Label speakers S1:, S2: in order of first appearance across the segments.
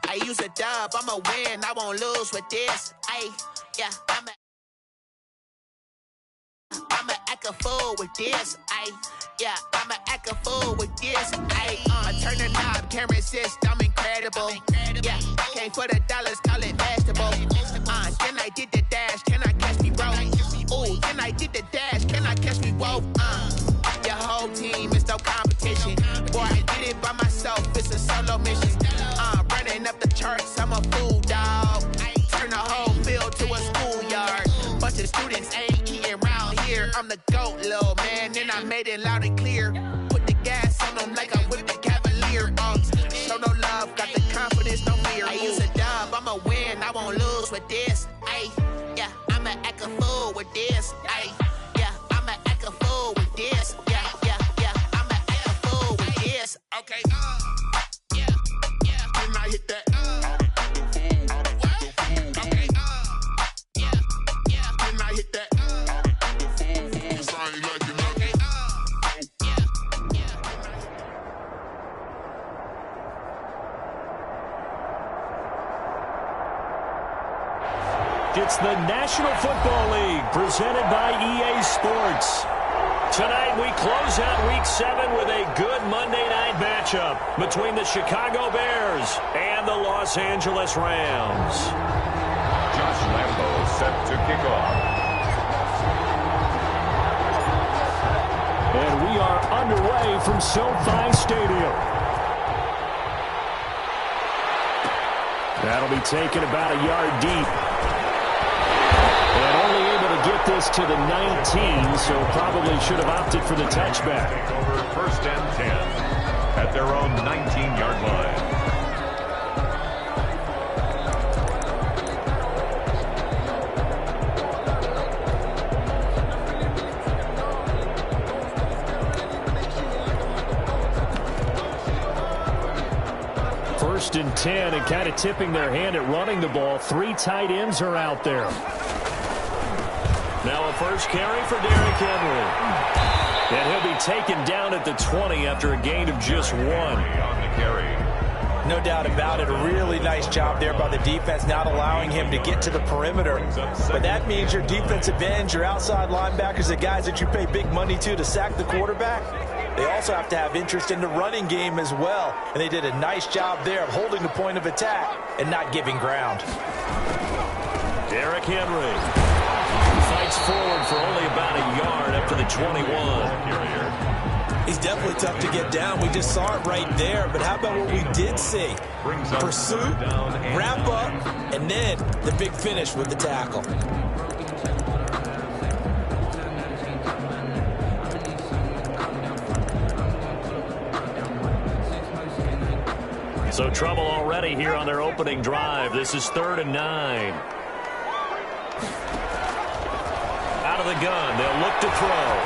S1: I use a dub, I'ma win, I won't lose with this. Ay, yeah, I'ma act a fool with this. Ay, yeah, I'ma act a fool with this. Ay, turn the knob, camera assist, I'm incredible. Yeah, came for the dollars, call it vegetable. Then I did the dash, can I catch me roll? Ooh, then I did the dash, can I catch me roll? Your whole team is no competition. Boy, I did it by myself, it's a solo mission. Running up the charts, I'm a fool, dog. Turn the whole field to a schoolyard. Bunch of students ain't eating round here. I'm the GOAT, little man, and I made it loud and clear. Put the gas on them like I whipped the Cavalier. Show no love, got the confidence, no fear. I use a dub, I'ma win, I won't lose with this. Ay, yeah, I'ma act a fool with this. Ay, yeah, I'ma act a fool with this. Yeah, yeah, yeah, I'ma act a fool with this. Okay, yeah, yeah, can I hit that? Okay, yeah, yeah, can I hit that?
S2: It's the National Football League presented by EA Sports. Tonight we close out Week 7 with a good Monday night matchup between the Chicago Bears and the Los Angeles Rams.
S3: Josh Lambo set to kick off.
S2: And we are underway from SoFi Stadium. That'll be taken about a yard deep. And only able to get this to the 19, so probably should have opted for the touchback.
S3: Over 1st and 10 at their own 19-yard line.
S2: First and 10, and kind of tipping their hand at running the ball. 3 tight ends are out there. Now a first carry for Derrick Henry. And he'll be taken down at the 20 after a gain of just 1.
S3: On the carry.
S4: No doubt about it. A really nice job there by the defense, not allowing him to get to the perimeter. But that means your defensive ends, your outside linebackers, the guys that you pay big money to sack the quarterback, they also have to have interest in the running game as well. And they did a nice job there of holding the point of attack and not giving ground.
S2: Derrick Henry fights forward for only about a yard up to the 21.
S4: He's definitely tough to get down. We just saw it right there. But how about what we did see? Pursuit, wrap up, and then the big finish with the tackle.
S2: So trouble already here on their opening drive. This is 3rd and 9. Out of the gun, they'll look to throw.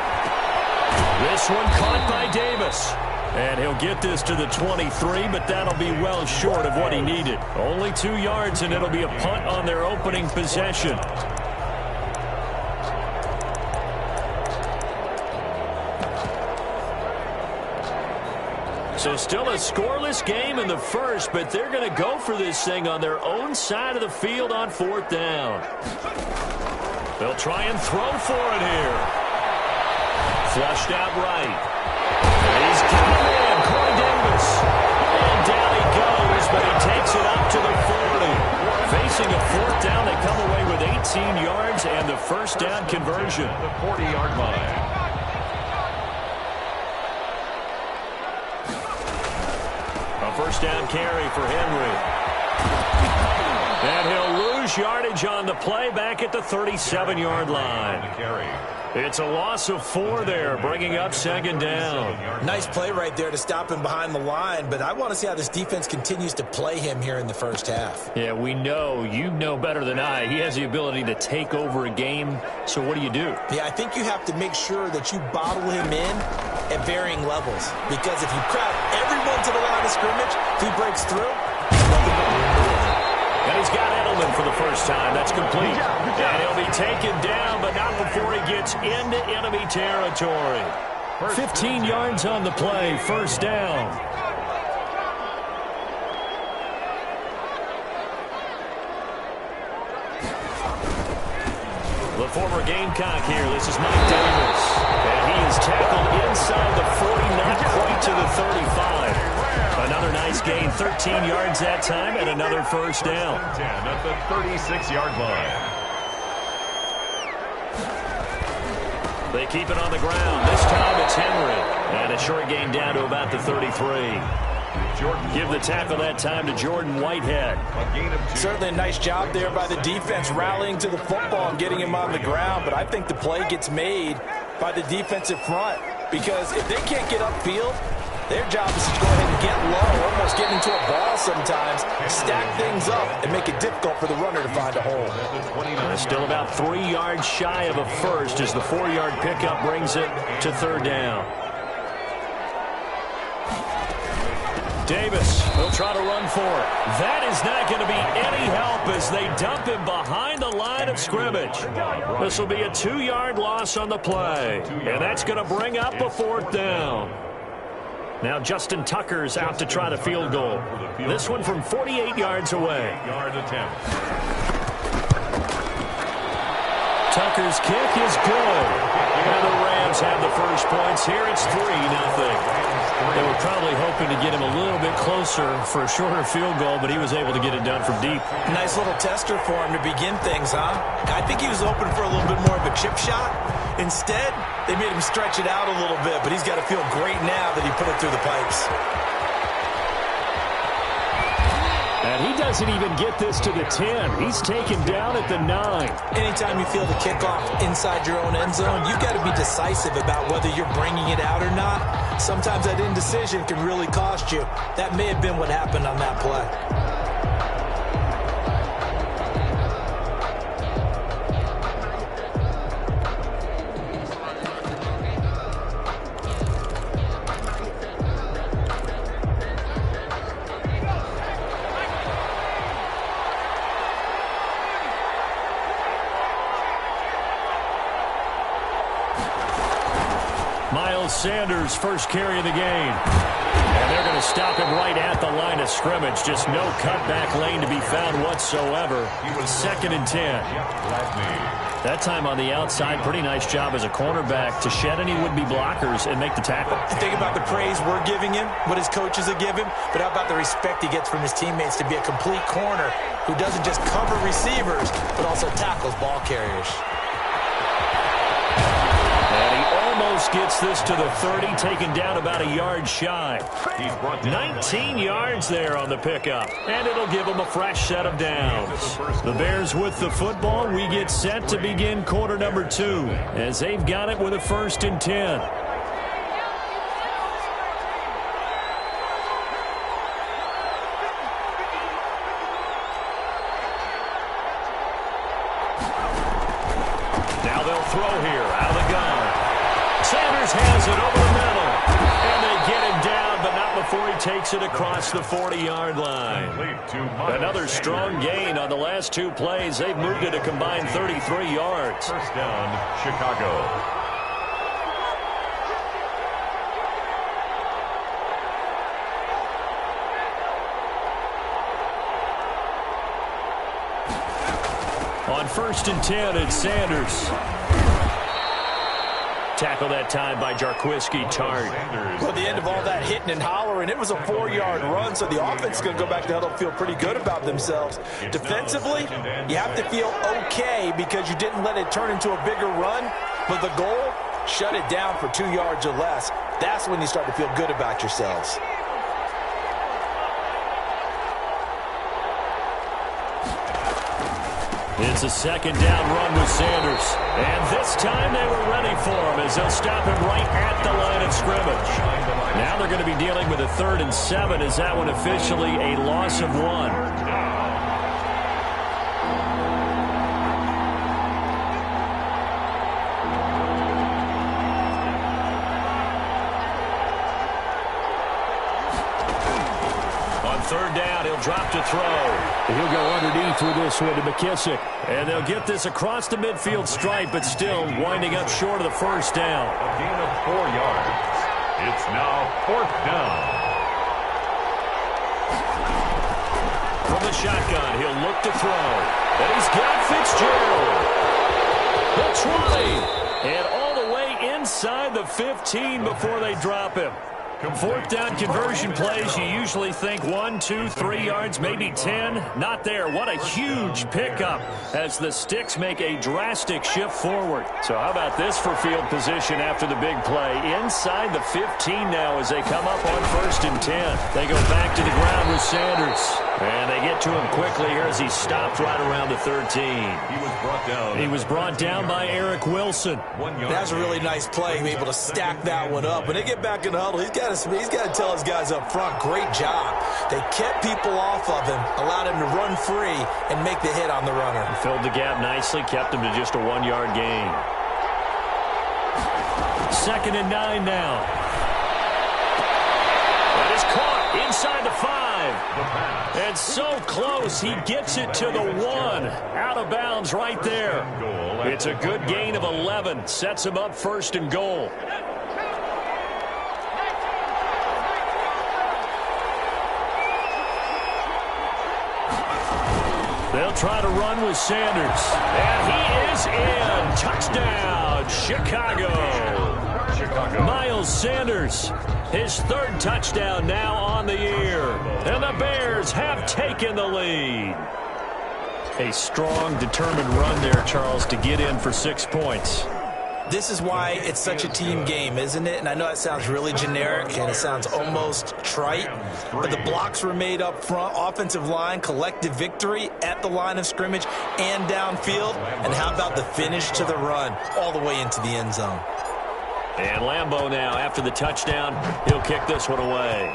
S2: This one caught by Davis. And he'll get this to the 23, but that'll be well short of what he needed. Only 2 yards, and it'll be a punt on their opening possession. So still a scoreless game in the first, but they're going to go for this thing on their own side of the field on 4th down. They'll try and throw for it here. Flushed out right. He's got him in, Corey Davis. And down he goes, but he takes it up to the 40. Facing a 4th down, they come away with 18 yards and the first down conversion.
S3: The 40-yard line.
S2: A first down carry for Henry. And he'll lose yardage on the play back at the 37-yard line. It's a loss of 4 there, bringing up 2nd down.
S4: Nice play right there to stop him behind the line, but I want to see how this defense continues to play him here in the first half.
S2: Yeah, we know. You know better than I. He has the ability to take over a game, so what do you do?
S4: Yeah, I think you have to make sure that you bottle him in at varying levels, because if you crowd everyone to the line of scrimmage, if he breaks through, nothing but
S2: and he's got Edelman for the first time. That's complete. And he'll be taken down, but not before he gets into enemy territory. 15 yards on the play, first down. The former Gamecock here. This is Mike Davis. And he is tackled inside the 40, not quite to the 35. Another nice gain, 13 yards that time, and another first down.
S3: 10 at the 36-yard line.
S2: They keep it on the ground. This time it's Henry. And a short gain down to about the 33. Give the tackle that time to Jordan Whitehead.
S4: Certainly a nice job there by the defense rallying to the football and getting him on the ground. But I think the play gets made by the defensive front. Because if they can't get upfield, their job is to go ahead and get low, almost get into a ball sometimes, stack things up, and make it difficult for the runner to find a hole.
S2: Still about 3 yards shy of a first as the 4-yard pickup brings it to third down. Davis will try to run for it. That is not going to be any help as they dump him behind the line of scrimmage. This will be a 2-yard loss on the play, and that's going to bring up a fourth down. Now Justin Tucker's out to try the field goal. This one from 48 yards away. Tucker's kick is good. And the Rams have the first points here. It's 3-0. They were probably hoping to get him a little bit closer for a shorter field goal, but he was able to get it done from deep.
S4: Nice little tester for him to begin things, huh? I think he was hoping for a little bit more of a chip shot. Instead, they made him stretch it out a little bit, but he's got to feel great now that he put it through the pipes.
S2: And he doesn't even get this to the 10. He's taken down at the 9.
S4: Anytime you feel the kickoff inside your own end zone, you've got to be decisive about whether you're bringing it out or not. Sometimes that indecision can really cost you. That may have been what happened on that play.
S2: Sanders' first carry of the game. And they're going to stop him right at the line of scrimmage. Just no cutback lane to be found whatsoever. 2nd and 10. That time on the outside, pretty nice job as a cornerback to shed any would-be blockers and make the tackle.
S4: Think about the praise we're giving him, what his coaches have given, but how about the respect he gets from his teammates to be a complete corner who doesn't just cover receivers, but also tackles ball carriers.
S2: Almost gets this to the 30, taken down about a yard shy. 19 yards there on the pickup, and it'll give them a fresh set of downs. The Bears with the football. We get set to begin quarter number 2 as they've got it with a 1st and 10. Now they'll throw here out of the gun. Sanders has it over the middle, and they get him down, but not before he takes it across the 40-yard line. Another strong gain on the last 2 plays. They've moved it a combined 33 yards.
S3: First down, Chicago.
S2: On 1st and 10, it's Sanders. Tackle that time by Jarquiski Tart.
S4: Well, the end of all that hitting and hollering, it was a 4-yard run, so the offense is going to go back to huddle, feel pretty good about themselves. Defensively, you have to feel okay because you didn't let it turn into a bigger run, but the goal, shut it down for 2 yards or less. That's when you start to feel good about yourselves.
S2: It's a 2nd down run with Sanders. And this time they were ready for him as they'll stop him right at the line of scrimmage. Now they're going to be dealing with a 3rd and 7 as that one officially a loss of 1. Third down, he'll drop to throw. He'll go underneath with this one to McKissick. And they'll get this across the midfield stripe, but still winding up short of the first down.
S3: A gain of 4 yards. It's now 4th down.
S2: From the shotgun, he'll look to throw. And he's got Fitzgerald. They'll try. And all the way inside the 15 before they drop him. Fourth down conversion plays, you usually think 1, 2, 3 yards, maybe 10. Not there. What a huge pickup as the Sticks make a drastic shift forward. So how about this for field position after the big play? Inside the 15 now as they come up on 1st and 10. They go back to the ground with Sanders. And they get to him quickly here as he stopped right around the 13. He was brought down by Eric Wilson.
S4: That's a really nice play, to be able to stack that one up. When they get back in the huddle, he's got to tell his guys up front, great job. They kept people off of him, allowed him to run free and make the hit on the runner.
S2: He filled the gap nicely, kept him to just a 1-yard gain. 2nd and 9 now. That is caught inside the 5. And so close, he gets it to the 1. Out of bounds right there. It's a good gain of 11. Sets him up 1st and goal. They'll try to run with Sanders. And he is in. Touchdown, Chicago. Miles Sanders, his 3rd touchdown now on the year. And the Bears have taken the lead. A strong, determined run there, Charles, to get in for 6 points.
S4: This is why it's such a team game, isn't it? And I know that sounds really generic and it sounds almost trite, but the blocks were made up front, offensive line, collective victory at the line of scrimmage and downfield. And how about the finish to the run all the way into the end zone?
S2: And Lambeau now, after the touchdown, he'll kick this one away.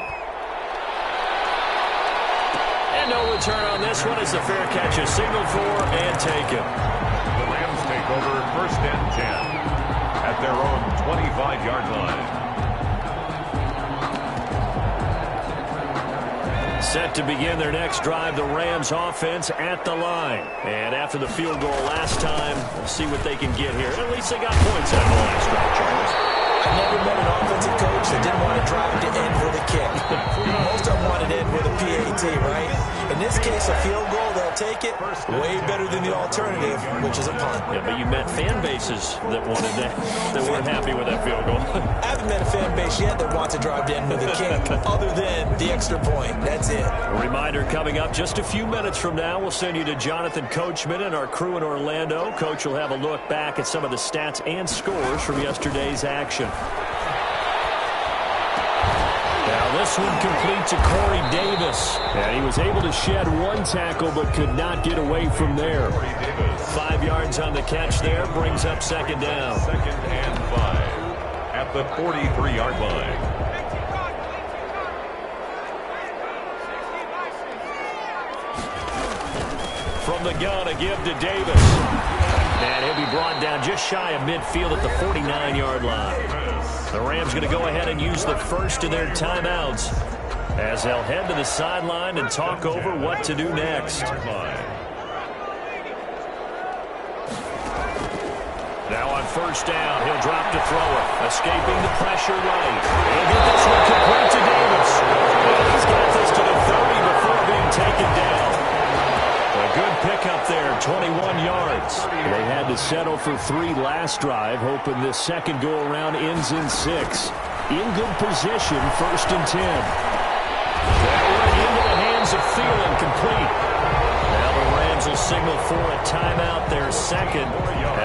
S2: And no return on this one as the fair catch is signaled for and taken.
S3: The Rams take over 1st and 10 at their own 25-yard line.
S2: Set to begin their next drive, the Rams offense at the line. And after the field goal last time, we'll see what they can get here. At least they got points out of the last drive, Charles.
S4: I never met an offensive coach that didn't want to drive to end with a kick. Most of them wanted to end with a PAT, right? In this case, a field goal, they'll take it. Way better than the alternative, which is a punt.
S2: Yeah, but you met fan bases that wanted that, that weren't happy with that field goal.
S4: I haven't met a fan base yet that wants to drive to end with a kick, other than the extra point. That's it.
S2: A reminder coming up just a few minutes from now, we'll send you to Jonathan Coachman and our crew in Orlando. Coach will have a look back at some of the stats and scores from yesterday's action. Now this one complete to Corey Davis. And he was able to shed 1 tackle but could not get away from there. 5 yards on the catch there, brings up 2nd down.
S3: 2nd and 5 at the 43-yard line.
S2: From the gun, a give to Davis. And he'll be brought down just shy of midfield at the 49-yard line. The Rams going to go ahead and use the first of their timeouts as they'll head to the sideline and talk over what to do next. Now on 1st down, he'll drop to throw it. Escaping the pressure right. He'll get this one complete to Davis. And he's got this to the 30 before being taken down. A good pickup there, 21 yards. They had to settle for 3 last drive, hoping this second go-around ends in 6. In good position, 1st and 10. That one into the hands of Thielen, complete. Now the Rams will signal for a timeout, their 2nd,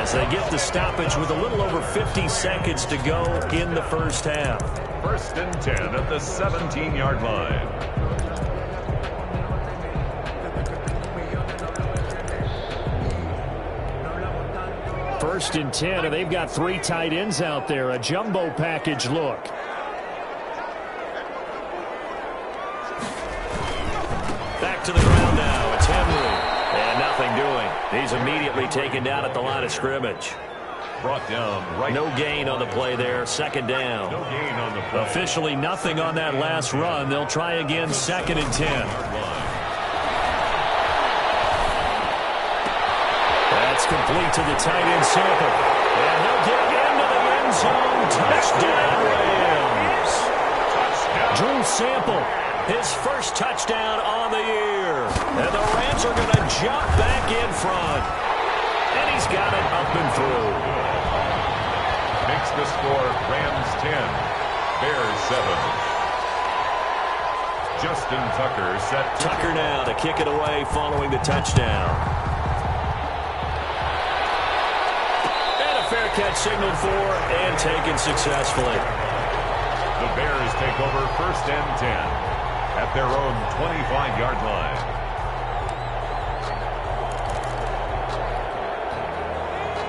S2: as they get the stoppage with a little over 50 seconds to go in the 1st half.
S3: 1st and 10 at the 17-yard line.
S2: 1st and 10, and they've got 3 tight ends out there. A jumbo package look. Back to the ground now. It's Henry. And nothing doing. He's immediately taken down at the line of scrimmage.
S3: Brought down right.
S2: No gain on the play there. 2nd down.
S3: No gain on the play.
S2: Officially nothing on that last run. They'll try again 2nd and 10. That's complete to the tight end Sample. And he'll get into the end zone. Touchdown, Rams. Drew Sample, his 1st touchdown on the year. And the Rams are going to jump back in front. And he's got it up and through.
S3: Makes the score Rams 10, Bears 7. Justin Tucker set.
S2: Tucker now to kick it away following the touchdown. And a fair catch signaled for and taken successfully.
S3: The Bears take over 1st and 10 at their own 25-yard line.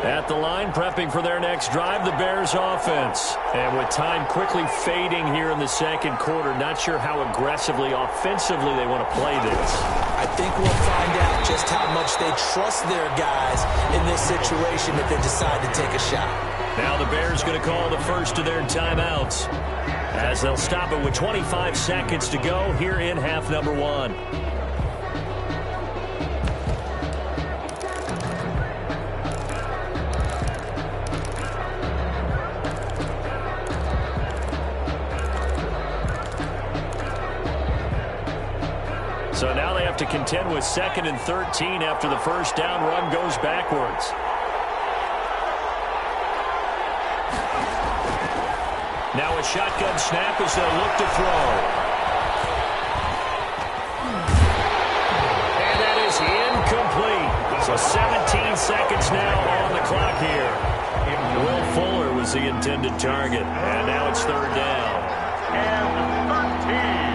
S2: At the line, prepping for their next drive, the Bears offense. And with time quickly fading here in the second quarter, not sure how aggressively, offensively they want to play this.
S4: I think we'll find out just how much they trust their guys in this situation if they decide to take a shot.
S2: Now the Bears going to call the first of their timeouts as they'll stop it with 25 seconds to go here in half number 1. So now they have to contend with 2nd and 13 after the first down run goes backwards. Now a shotgun snap as they'll look to throw. And that is incomplete. So 17 seconds now on the clock here. Will Fuller was the intended target. And now it's 3rd down.
S3: And 13.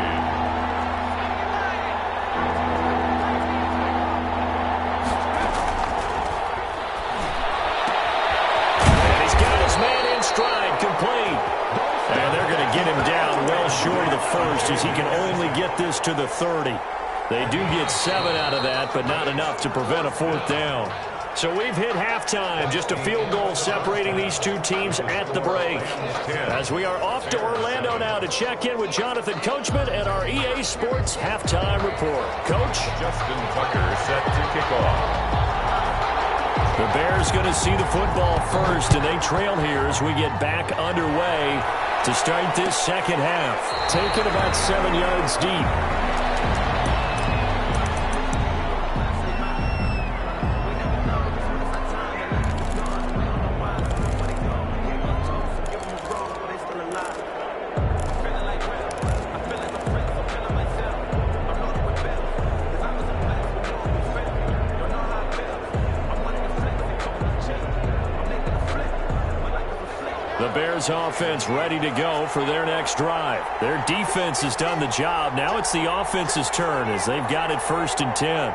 S2: Stride complete. And they're going to get him down well short of the first as he can only get this to the 30. They do get 7 out of that, but not enough to prevent a 4th down. So we've hit halftime. Just a field goal separating these two teams at the break. As we are off to Orlando now to check in with Jonathan Coachman and our EA Sports Halftime Report. Coach?
S3: Justin Tucker set to kick off.
S2: The Bears going to see the football first, and they trail here as we get back underway to start this second half. Taken about 7 yards deep. Offense ready to go for their next drive. Their defense has done the job. Now it's the offense's turn as they've got it 1st and 10.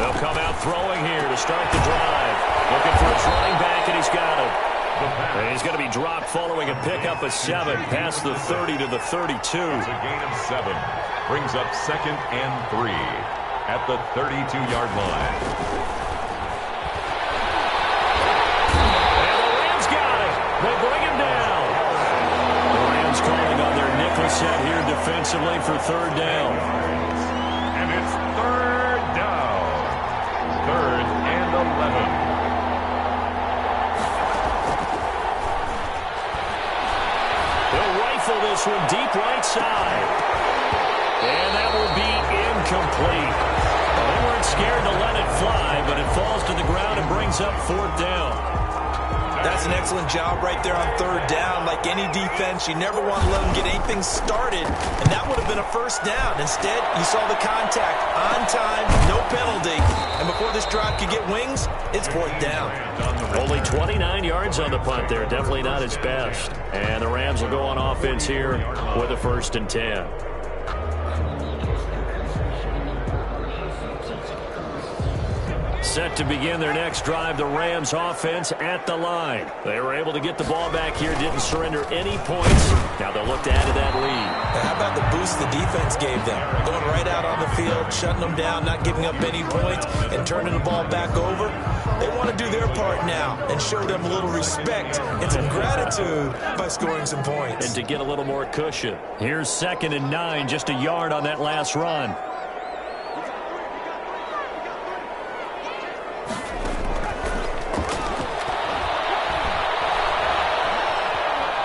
S2: They'll come out throwing here to start the drive. Looking for his running back, and he's got him. And he's going to be dropped following a pickup of 7 past the 30 to the 32.
S3: It's a gain of 7. Brings up 2nd and 3 at the 32-yard line.
S2: They bring him down. The Rams calling on their nickel set here defensively for 3rd down.
S3: And it's 3rd down. 3rd and 11.
S2: They'll rifle this one deep right side. And that will be incomplete. They weren't scared to let it fly, but it falls to the ground and brings up 4th down.
S4: That's an excellent job right there on 3rd down. Like any defense, you never want to let them get anything started, and that would have been a 1st down. Instead, you saw the contact on time, no penalty, and before this drive could get wings, it's 4th down.
S2: Only 29 yards on the punt there. Definitely not his best. And the Rams will go on offense here with a 1st and 10. Set to begin their next drive, the Rams offense at the line. They were able to get the ball back here, didn't surrender any points. Now they'll look to add to that lead.
S4: How about the boost the defense gave them? Going right out on the field, shutting them down, not giving up any points, and turning the ball back over. They want to do their part now and show them a little respect and some gratitude by scoring some points.
S2: And to get a little more cushion. Here's 2nd and 9, just a yard on that last run.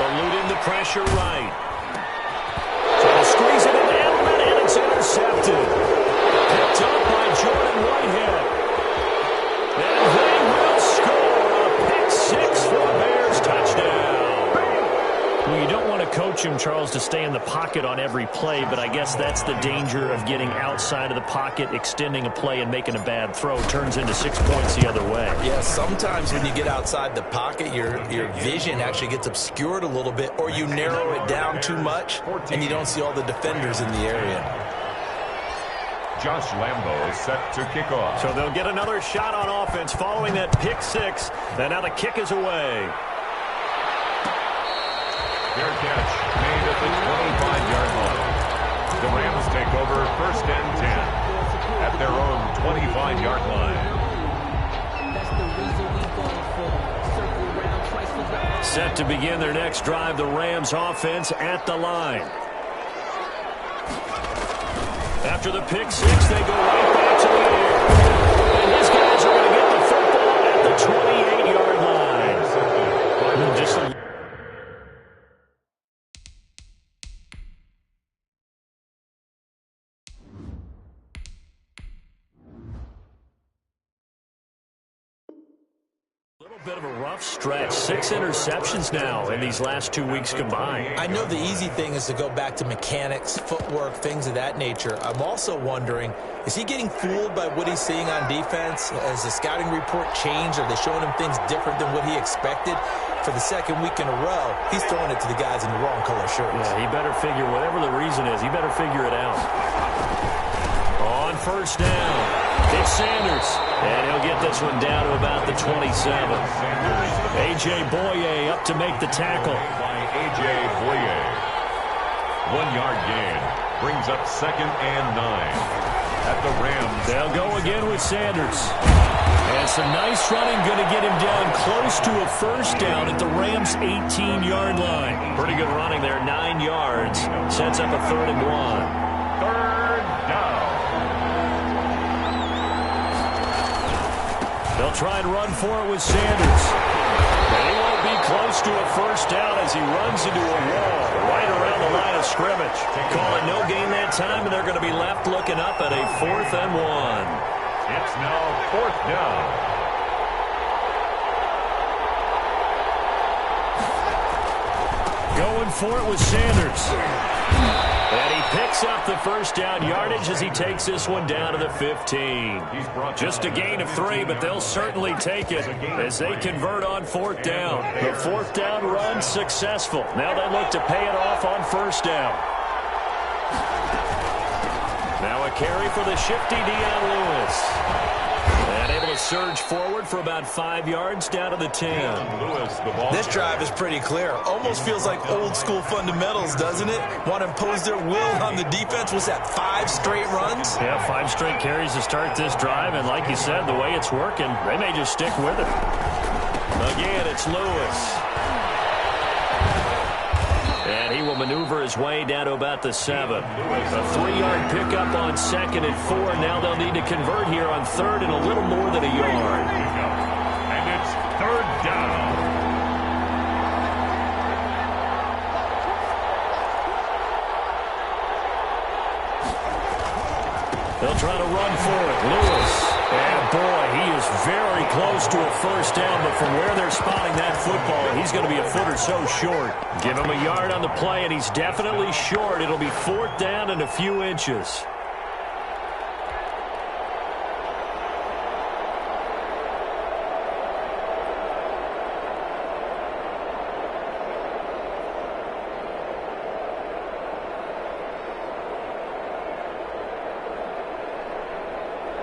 S2: Eluding the pressure right. Trying to squeeze it into Edelman, and it's intercepted. Picked up by Charles, to stay in the pocket on every play, but I guess that's the danger of getting outside of the pocket, extending a play, and making a bad throw. Turns into 6 points the other way.
S4: Yeah, sometimes when you get outside the pocket, your vision actually gets obscured a little bit, or you narrow it down too much, and you don't see all the defenders in the area.
S3: Josh Lambo is set to kick off.
S2: So they'll get another shot on offense following that pick six. And now the kick is away.
S3: Fair catch made at the 25-yard line. The Rams take over 1st and 10 at their own 25-yard line.
S2: Set to begin their next drive, the Rams offense at the line. After the pick six, they go right back to the air. And these guys are going to get the football at the 28-yard line. Just a bit of a rough stretch. 6 interceptions now in these last 2 weeks combined.
S4: I know the easy thing is to go back to mechanics, footwork, things of that nature. I'm also wondering, is he getting fooled by what he's seeing on defense? Has the scouting report changed? Are they showing him things different than what he expected? For the second week in a row, he's throwing it to the guys in the wrong color shirts.
S2: Yeah, he better figure, whatever the reason is, he better figure it out. On 1st down, it's Sanders. And he'll get this one down to about the 27. A.J. Boye up to make the tackle.
S3: By A.J. Boye. 1-yard gain brings up 2nd and 9 at the Rams.
S2: They'll go again with Sanders. And some nice running, going to get him down close to a 1st down at the Rams' 18-yard line. Pretty good running there, 9 yards. Sets up a 3rd and 1.
S3: 3rd down.
S2: They'll try and run for it with Sanders. And he won't be close to a 1st down as he runs into a wall right around the line of scrimmage. Call it no gain that time, and they're going to be left looking up at a 4th and 1.
S3: It's now 4th down.
S2: Going for it with Sanders. And he picks up the 1st down yardage as he takes this one down to the 15. Just a gain of 3, but they'll certainly take it as they convert on 4th down. The 4th down run successful. Now they look to pay it off on 1st down. Now a carry for the shifty Dion Lewis. And able to surge forward for about 5 yards down to the 10.
S4: This drive is pretty clear. Almost feels like old school fundamentals, doesn't it? Want to impose their will on the defense. Was that 5 straight runs?
S2: Yeah, 5 straight carries to start this drive. And like you said, the way it's working, they may just stick with it. Again, it's Lewis. And he will maneuver his way down to about the 7. A 3-yard pickup on 2nd and 4. Now they'll need to convert here on 3rd and a little more than a yard.
S3: And it's 3rd down.
S2: They'll try to run for it. Lewis. And boy, he is very close to a 1st down, but from where they're spotting that football, he's going to be a foot or so short. Give him a yard on the play, and he's definitely short. It'll be 4th down and a few inches.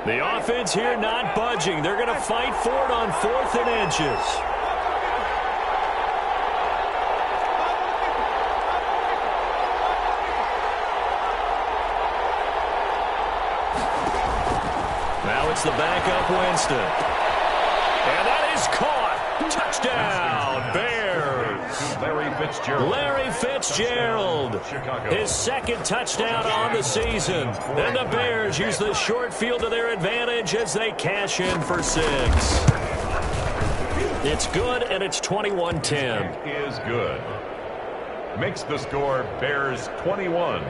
S2: The offense here not budging. They're going to fight for it on 4th and inches. Now it's the backup Winston. And that is caught. Touchdown, Bears. Larry Fitzgerald. His 2nd touchdown on the season. And the Bears use the short field to their advantage as they cash in for 6. It's good, and it's 21-10.
S3: Is good. Makes the score Bears 21,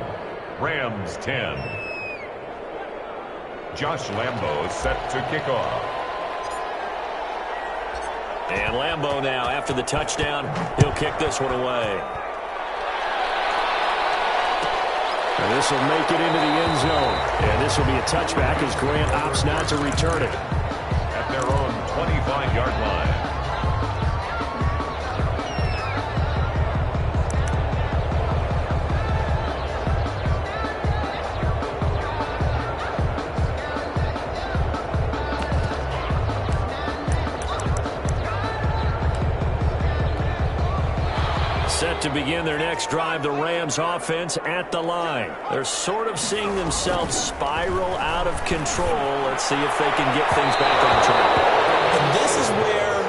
S3: Rams 10. Josh Lambo set to kick off.
S2: And Lambo now, after the touchdown, he'll kick this one away. And this will make it into the end zone. And this will be a touchback as Grant opts not to return it.
S3: At their own 25-yard line.
S2: Set to begin their next drive, the Rams offense at the line. They're sort of seeing themselves spiral out of control. Let's see if they can get things back on track.
S4: And this is where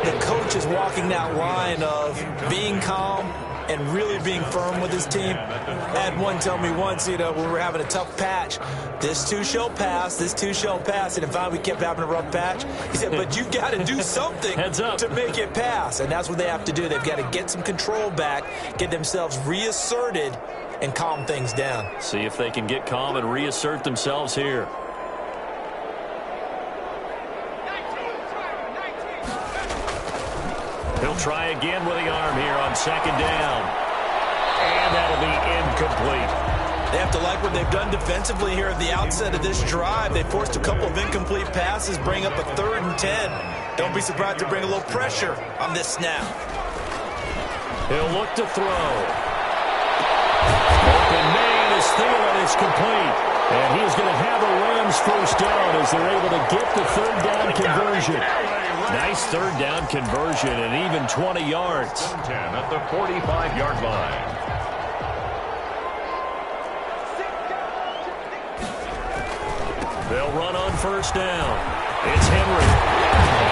S4: the coach is walking that line of being calm and really being firm with his team. I had one tell me once, when we were having a tough patch, this too shall pass, this too shall pass. And finally we kept having a rough patch. He said, but you've got to do something to make it pass. And that's what they have to do. They've got to get some control back, get themselves reasserted, and calm things down.
S2: See if they can get calm and reassert themselves here. He'll try again with the arm here on second down. And that'll be incomplete.
S4: They have to like what they've done defensively here at the outset of this drive. They forced a couple of incomplete passes, bring up a 3rd and 10. Don't be surprised to bring a little pressure on this snap.
S2: He'll look to throw. Open main is Thielen. It's complete. And he's going to have a Rams first down as they're able to get the 3rd down conversion. Nice 3rd down conversion and even 20 yards.
S3: 10 at the 45-yard line.
S2: They'll run on first down. It's Henry.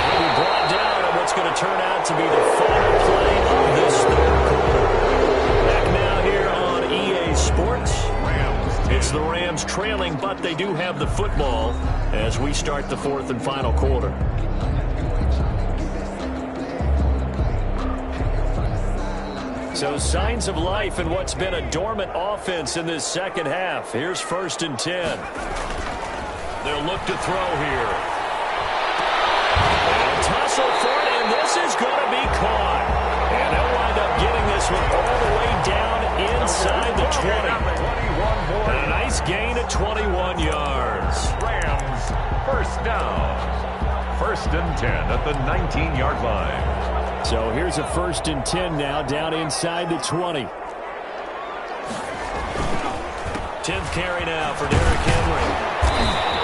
S2: He'll be brought down on what's going to turn out to be the final play of this 3rd quarter. Back now here on EA Sports. It's the Rams trailing, but they do have the football as we start the 4th and final quarter. So signs of life in what's been a dormant offense in this second half. Here's 1st and 10. They'll look to throw here. And tussle for it, and this is going to be caught. And they'll wind up getting this one all the way down inside the 20. And a nice gain of 21 yards.
S3: Rams, first down. 1st and 10 at the 19-yard line.
S2: So here's a 1st and 10 now down inside the 20. 10th carry now for Derrick Henry.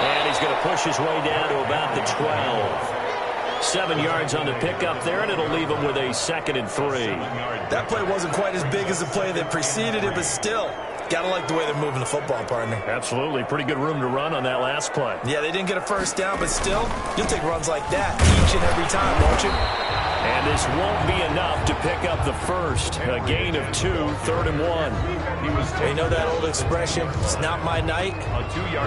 S2: And he's going to push his way down to about the 12. 7 yards on the pickup there, and it'll leave him with a 2nd and 3.
S4: That play wasn't quite as big as the play that preceded it, but still, got to like the way they're moving the football, partner.
S2: Absolutely. Pretty good room to run on that last play.
S4: Yeah, they didn't get a first down, but still, you'll take runs like that each and every time, won't you?
S2: And this won't be enough to pick up the first. A gain of 2, 3rd and 1.
S4: You know that old expression, it's not my night?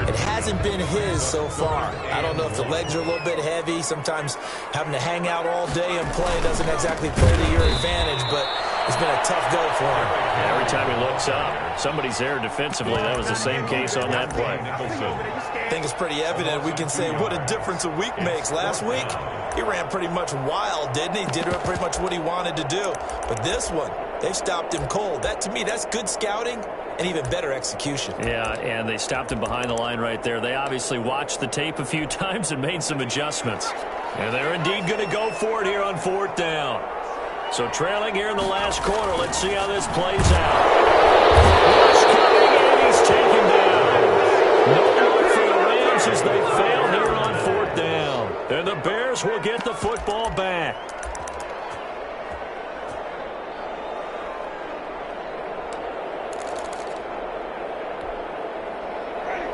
S4: It hasn't been his so far. I don't know if the legs are a little bit heavy. Sometimes having to hang out all day and play doesn't exactly play to your advantage, but it's been a tough go for him.
S2: Every time he looks up, somebody's there defensively. That was the same case on that play.
S4: I think it's pretty evident. We can say what a difference a week makes. Last week, he ran pretty much wild, didn't he? Did pretty much what he wanted to do. But this one, they stopped him cold. That, to me, that's good scouting and even better execution.
S2: Yeah, and they stopped him behind the line right there. They obviously watched the tape a few times and made some adjustments. And they're indeed going to go for it here on 4th down. So trailing here in the last quarter. Let's see how this plays out. Rush coming, and he's taken down. No look for the Rams as they fail here on 4th down. And the Bears will get the football back.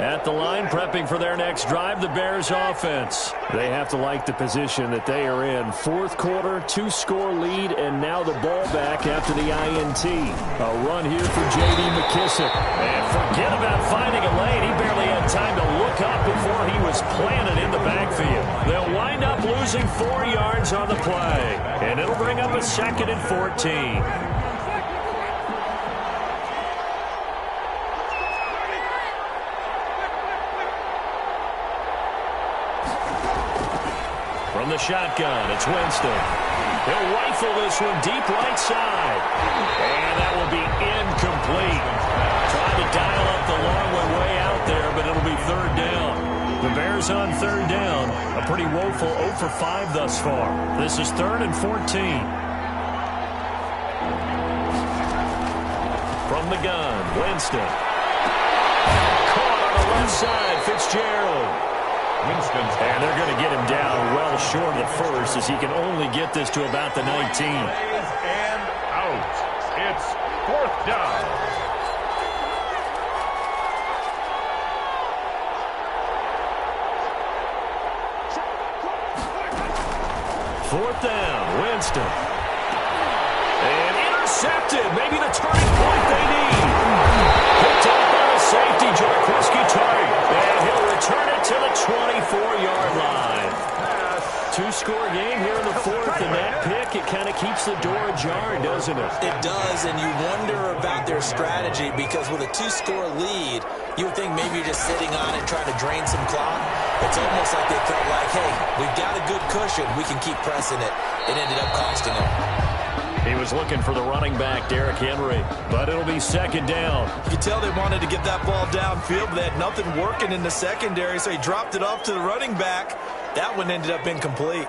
S2: At the line, prepping for their next drive, the Bears offense. They have to like the position that they are in. 4th quarter, 2-score lead, and now the ball back after the INT. A run here for J.D. McKissick. And forget about finding a lane. He barely had time to look up before he was planted in the backfield. They'll wind up losing 4 yards on the play, and it'll bring up a 2nd and 14. From the shotgun, it's Winston. He'll rifle this one deep right side. And that will be incomplete. Trying to dial third down. The Bears on third down. A pretty woeful 0 for 5 thus far. This is 3rd and 14. From the gun, Winston. Caught on the left side, Fitzgerald.
S3: Winston's
S2: and they're going to get him down well short of the first, as he can only get this to about the 19.
S3: And out. It's 4th down.
S2: Fourth down, Winston. And intercepted. Maybe the turning point they need. Picked up by the safety, Jarkowski Tart. And he'll return it to the 24-yard line. Two-score game here in the 4th, and that pick, it kind of keeps the door ajar, doesn't it?
S4: It does, and you wonder about their strategy, because with a 2-score lead, you would think maybe you're just sitting on it trying to drain some clock. It's almost like they felt like, hey, we've got a good cushion. We can keep pressing it. It ended up costing them.
S2: He was looking for the running back, Derrick Henry, but it'll be 2nd down.
S4: You can tell they wanted to get that ball downfield, but they had nothing working in the secondary, so he dropped it off to the running back. That one ended up incomplete.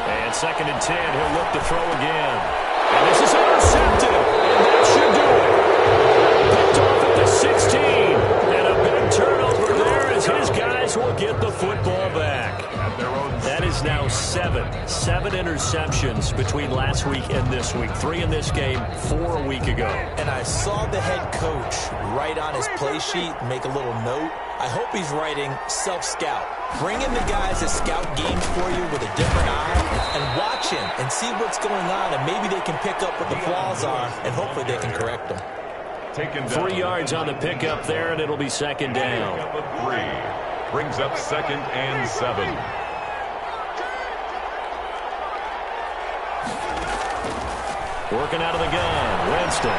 S2: And 2nd and 10, he'll look to throw again. And this is intercepted, and that should do it. Picked off at the 16, and a big turnover there as his guys will get the football back. That is now 7 interceptions between last week and this week. 3 in this game, 4 a week ago.
S4: And I saw the head coach write on his play sheet, make a little note. I hope he's writing self-scout. Bring in the guys that scout games for you with a different eye and watch him and see what's going on, and maybe they can pick up what the flaws are, and hopefully they can correct them.
S2: 3 yards on the pickup there, and it'll be 2nd down.
S3: 3 brings up 2nd and 7.
S2: Working out of the gun, Winston.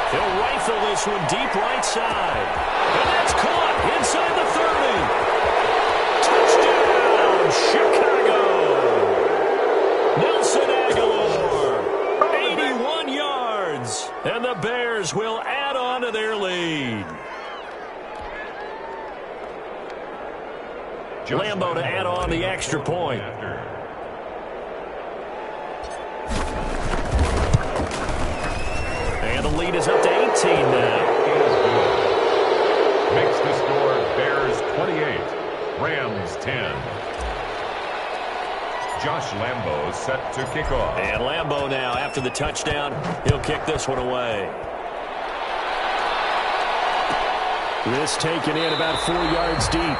S2: He'll rifle this one deep right side. And that's caught inside the 30. Touchdown, Chicago. Nelson Aguilar. 81 yards. And the Bears will add on to their lead. Lambo to add on the extra point. And the lead is up to 18 now.
S3: Makes the score Bears 28, Rams 10. Josh Lambo set to kick off.
S2: And Lambo now, after the touchdown, he'll kick this one away. This taken in about 4 yards deep.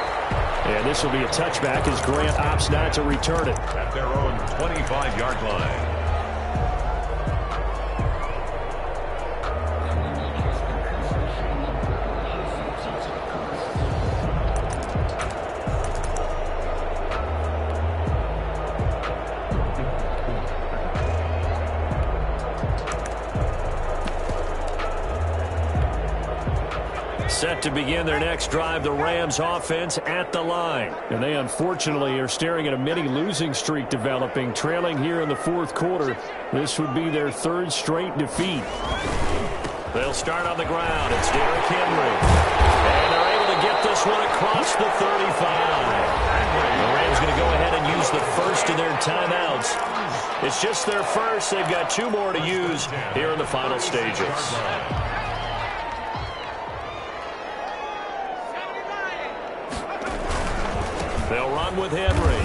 S2: And this will be a touchback as Grant opts not to return it.
S3: At their own 25-yard line.
S2: Set to begin their next drive, the Rams offense at the line. And they unfortunately are staring at a mini losing streak developing, trailing here in the 4th quarter. This would be their 3rd straight defeat. They'll start on the ground. It's Derrick Henry. And they're able to get this one across the 35. The Rams going to go ahead and use the first of their timeouts. It's just their first. They've got 2 more to use here in the final stages. They'll run with Henry.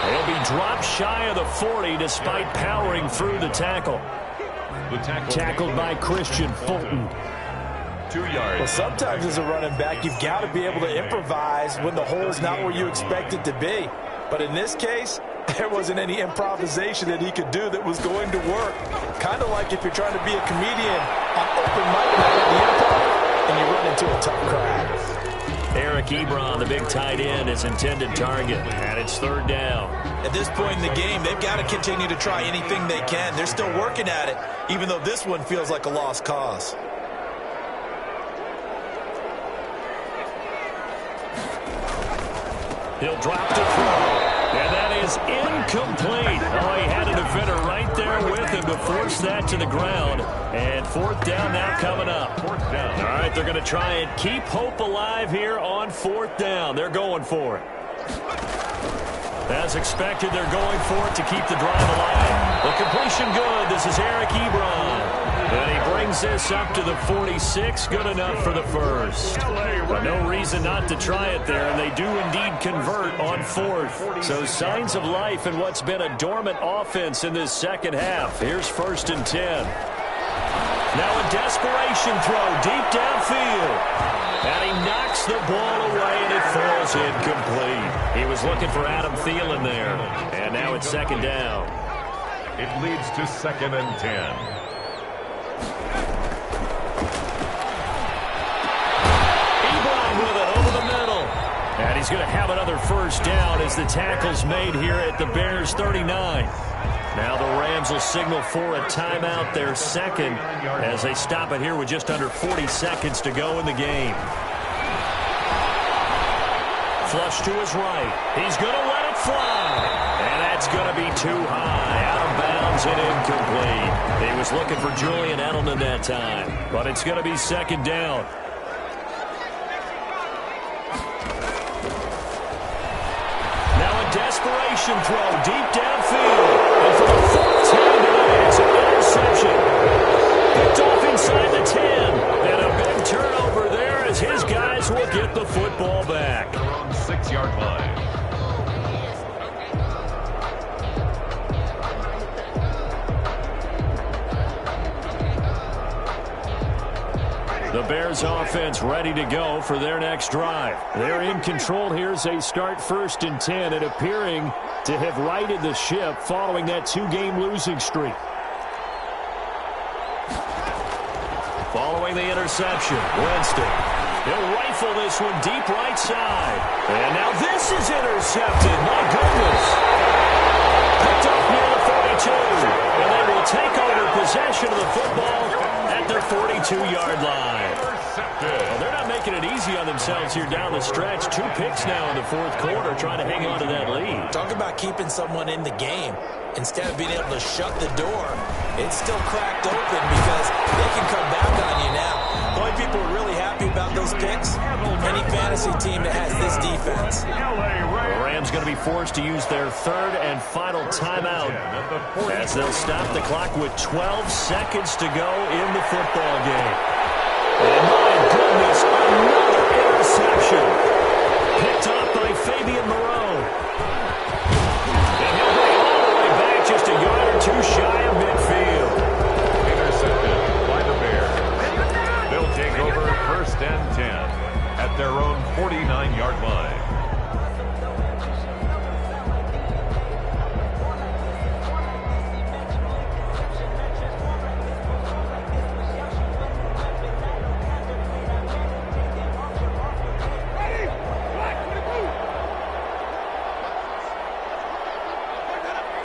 S2: He'll be dropped shy of the 40 despite powering through the tackle. Tackled by Christian Fulton.
S3: 2 yards.
S4: Well, sometimes as a running back, you've got to be able to improvise when the hole's not where you expect it to be. But in this case, there wasn't any improvisation that he could do that was going to work. Kind of like if you're trying to be a comedian on open mic night at the improv and you run into a tough crowd.
S2: Eric Ebron, the big tight end, is intended target, and it's 3rd down.
S4: At this point in the game, they've got to continue to try anything they can. They're still working at it, even though this one feels like a lost cause.
S2: He'll drop to throw, and that is incomplete. Oh, he had a defender right there with to force that to the ground. And fourth down now coming up.
S3: Fourth down.
S2: All right, they're going to try and keep hope alive here on fourth down. They're going for it. As expected, they're going for it to keep the drive alive. The completion good. This is Eric Ebron. And he brings this up to the 46. Good enough for the first. But no reason not to try it there, and they do indeed convert on fourth. So signs of life in what's been a dormant offense in this second half. Here's 1st and 10. Now a desperation throw deep downfield. And he knocks the ball away, and it falls incomplete. He was looking for Adam Thielen there. And now it's 2nd down.
S3: It leads to 2nd and 10.
S2: And he's going to have another first down as the tackle's made here at the Bears' 39. Now the Rams will signal for a timeout, their second, as they stop it here with just under 40 seconds to go in the game. Flush to his right. He's going to let it fly. And that's going to be too high. Out of bounds and incomplete. He was looking for Julian Edelman that time. But it's going to be 2nd down. Desperation throw deep downfield. And for the 4th time today, it's an interception. Picked off inside the 10. And a big turnover there as his guys will get the football back.
S3: Around 6-yard line.
S2: The Bears offense ready to go for their next drive. They're in control here as they start 1st and 10 and appearing to have righted the ship following that 2-game losing streak. Following the interception, Winston. He'll rifle this one deep right side. And now this is intercepted. My goodness. Picked off near the 42. And they will take over possession of the football at their 42-yard line. Well, they're not making it easy on themselves here down the stretch. 2 picks now in the 4th quarter trying to hang on to that lead.
S4: Talk about keeping someone in the game. Instead of being able to shut the door, it's still cracked open because they can come back on you now. The only people who are really happy about those picks, any fantasy team that has this defense.
S2: The Rams going to be forced to use their 3rd and final timeout as they'll stop the clock with 12 seconds to go in the football game. And my goodness, another interception. Picked up by Fabian Moreau. And he'll bring it all the way back just a yard or 2 shy of midfield.
S3: Intercepted by the Bears. They'll take over 1st and 10 at their own 49-yard line.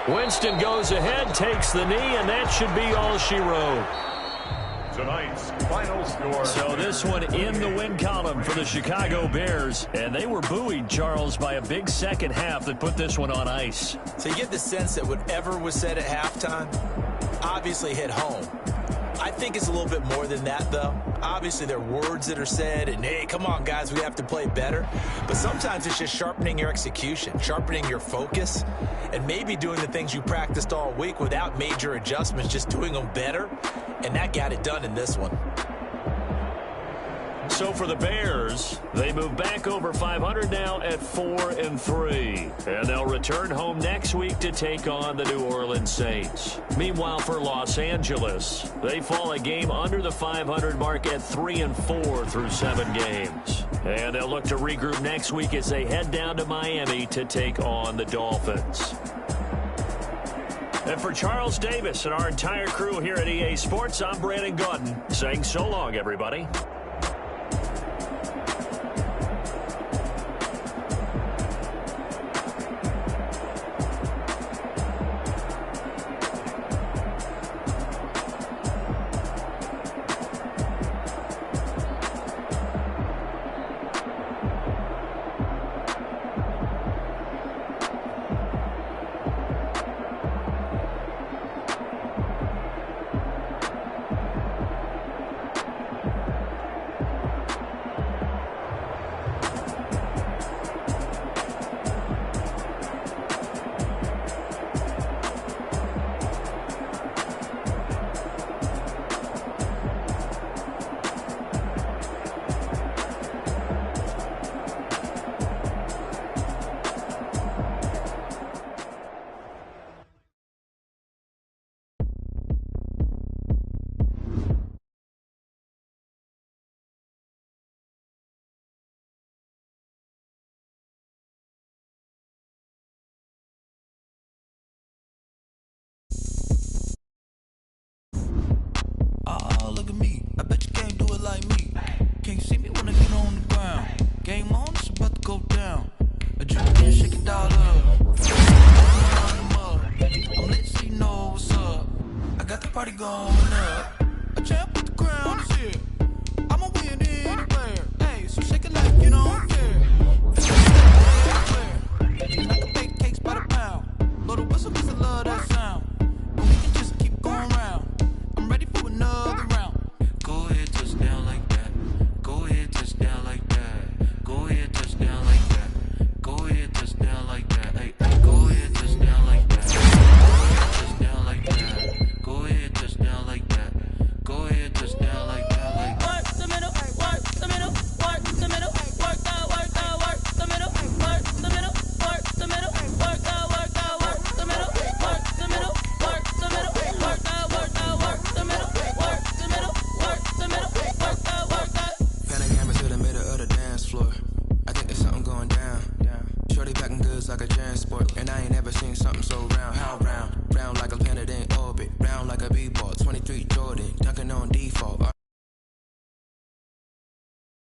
S2: Winston goes ahead, takes the knee, and that should be all she wrote.
S3: Tonight's final score.
S2: So this one in the win column for the Chicago Bears. And they were buoyed, Charles, by a big second half that put this one on ice.
S4: So you get the sense that whatever was said at halftime obviously hit home. I think it's a little bit more than that, though. Obviously, there are words that are said, and, hey, come on, guys, we have to play better. But sometimes it's just sharpening your execution, sharpening your focus, and maybe doing the things you practiced all week without major adjustments, just doing them better, and that got it done in this one.
S2: So for the Bears, they move back over 500 now at 4-3. And they'll return home next week to take on the New Orleans Saints. Meanwhile, for Los Angeles, they fall a game under the 500 mark at 3-4 through 7 games. And they'll look to regroup next week as they head down to Miami to take on the Dolphins. And for Charles Davis and our entire crew here at EA Sports, I'm Brandon Gaudin saying so long, everybody.
S5: go down. A drink in, shake it all up. I'm lit, so you know what's up. I got the party going